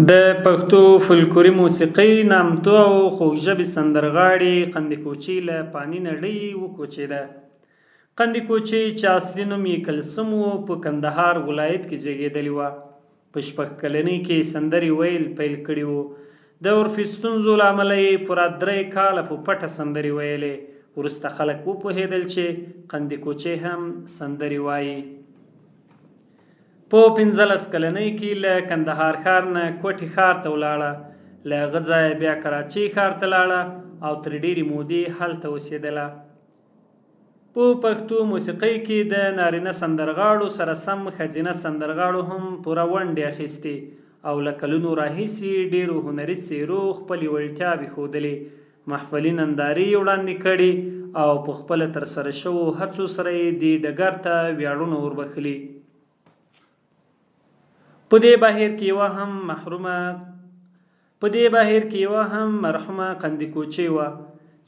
د پښتو فولکلوري موسیقۍ نامتو او خوږژبې سندرغاړې قندي کوچۍ له فاني نړۍ وکوچېده. قندي کوچۍ چې اصلي نوم یې کلثوم و په کندهار ولایت کې زیږېدلې وه. په 6 کلنۍ کې سندرې ویل پیل کړي وو. د عرفي ستونزو له امله یې پوره 3 کاله په پټه سندرې ویلې. وروسته خلک وپوهېدل چې قندي کوچۍ هم سندرې وایي. په 15 کلنۍ کې له کندهار ښار نه کوټې ښار ته ولاړه. له هغه ځایه بیا کراچۍ ښار ته لاړه او تر ډېرې مودې هلته اوسېدله. په پښتو موسیقۍ کې د نارینه سندرغاړو سره سم ښځینه سندرغاړو هم پوره ونډې اخیستې او له کلونو راهیسې ډېرو هنري څېرو خپلې وړتیاوې ښودلې، محفلي نندارې وړاندې کړي او په خپله ترسره شوو هڅو سره یې دې ډګر ته ویاړونه وربښلي. په دې بهیر کې یوه هم مرحومه قندي کوچۍ وه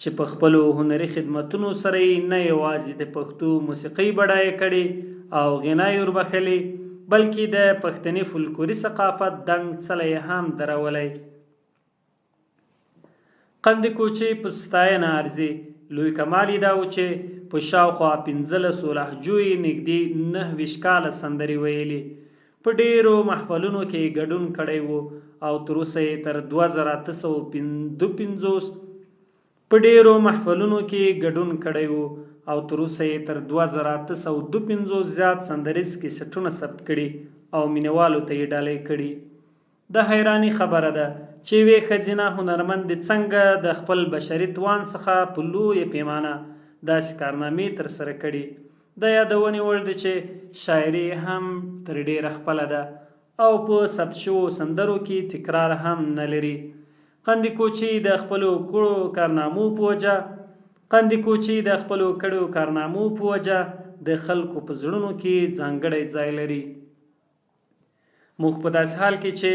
چې په خپلو هنري خدمتونو سره یې نه یوازې د پښتو موسیقۍ بډایه کړې او غنا یې وربښلې، بلکې د پښتني فولکلوري ثقافت دنګ څلی هم درولی. قندي کوچۍ په ستاینه ارزي. لوی کمال یې دا و چې په شاوخوا 15 لهجو یې نږدې 29 کاله سندرې ویلې. په ډېرو محفلونو کې ګډون کړی و او تروسه یې تر 2852 زیات سندریز کیسټونه ثبت کړي او مینوالو ته یې ډالۍ کړي. د حیراني خبره ده چې یوې ښځینه هنرمندې څنګه د خپل بشري توان څخه په لویه پیمانه داسې کارنامې ترسره کړي. د یادونې وړ ده چې شاعري هم تر ډېره خپله ده او په ثبت شوو سندرو کې تکرار هم نه لري. قندي کوچۍ د خپلو کړو کارنامو په وجه د خلکو په زړونو کې ځانګړی ځای لري. موږ په داسې حال کې چې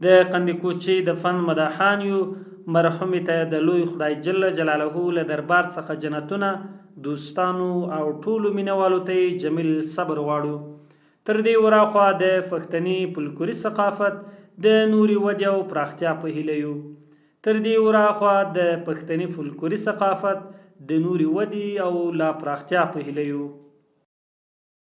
د قندي کوچۍ د فن مداحان یو، مرحومې ته د لوی خدای جل جلاله له دربار څخه جنتونه، دوستانو او ټولو مینوالو ته یې جمیل صبر غواړو. تر دې وراخوا د پښتني فولکلوري ثقافت د نورې ودې او پراختیا په هیله یو.